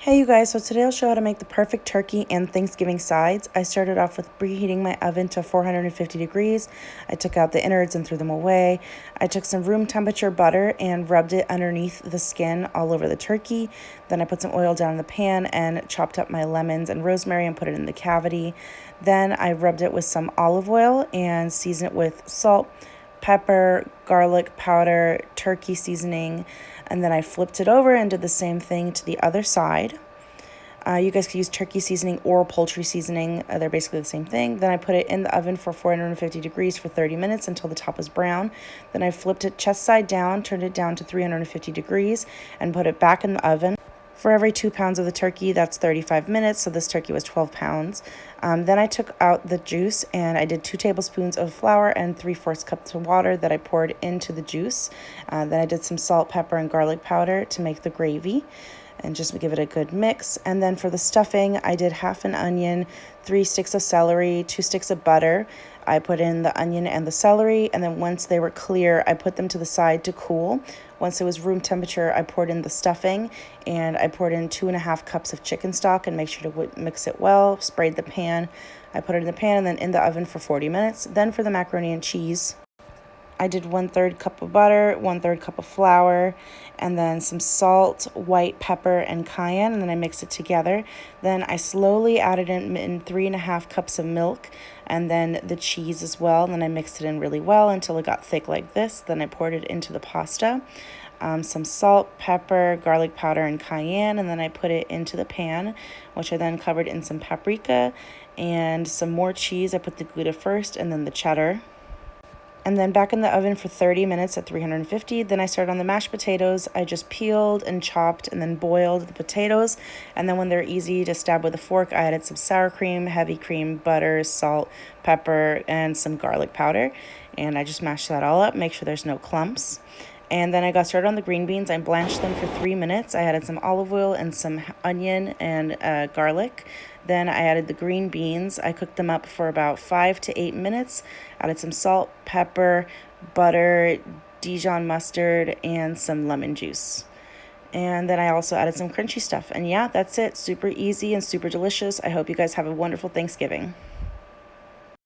Hey you guys, so today I'll show you how to make the perfect turkey and Thanksgiving sides. I started off with preheating my oven to 450 degrees. I took out the innards and threw them away. I took some room temperature butter and rubbed it underneath the skin all over the turkey. Then I put some oil down in the pan and chopped up my lemons and rosemary and put it in the cavity. Then I rubbed it with some olive oil and seasoned it with salt, pepper, garlic powder, turkey seasoning, and then I flipped it over and did the same thing to the other side. You guys can use turkey seasoning or poultry seasoning. They're basically the same thing. Then I put it in the oven for 450 degrees for 30 minutes until the top is brown. Then I flipped it chest side down, turned it down to 350 degrees, and put it back in the oven. For every 2 pounds of the turkey, that's 35 minutes, so this turkey was 12 pounds. Then I took out the juice and I did 2 tablespoons of flour and 3/4 cups of water that I poured into the juice. Then I did some salt, pepper, and garlic powder to make the gravy and just give it a good mix. And then for the stuffing, I did half an onion, 3 sticks of celery, 2 sticks of butter. I put in the onion and the celery, and then once they were clear, I put them to the side to cool. Once it was room temperature, I poured in the stuffing, and I poured in 2.5 cups of chicken stock and make sure to mix it well, sprayed the pan. I put it in the pan and then in the oven for 40 minutes. Then for the macaroni and cheese, I did 1/3 cup of butter, 1/3 cup of flour, and then some salt, white pepper, and cayenne, and then I mixed it together. Then I slowly added in 3.5 cups of milk, and then the cheese as well, and then I mixed it in really well until it got thick like this. Then I poured it into the pasta. Some salt, pepper, garlic powder, and cayenne, and then I put it into the pan, which I then covered in some paprika and some more cheese. I put the Gouda first and then the cheddar. And then back in the oven for 30 minutes at 350. Then I started on the mashed potatoes. I just peeled and chopped and then boiled the potatoes. And then when they're easy to stab with a fork, I added some sour cream, heavy cream, butter, salt, pepper, and some garlic powder. And I just mashed that all up, make sure there's no clumps. And then I got started on the green beans. I blanched them for 3 minutes. I added some olive oil and some onion and garlic. Then I added the green beans. I cooked them up for about 5 to 8 minutes. Added some salt, pepper, butter, Dijon mustard, and some lemon juice. And then I also added some crunchy stuff. And yeah, that's it. Super easy and super delicious. I hope you guys have a wonderful Thanksgiving.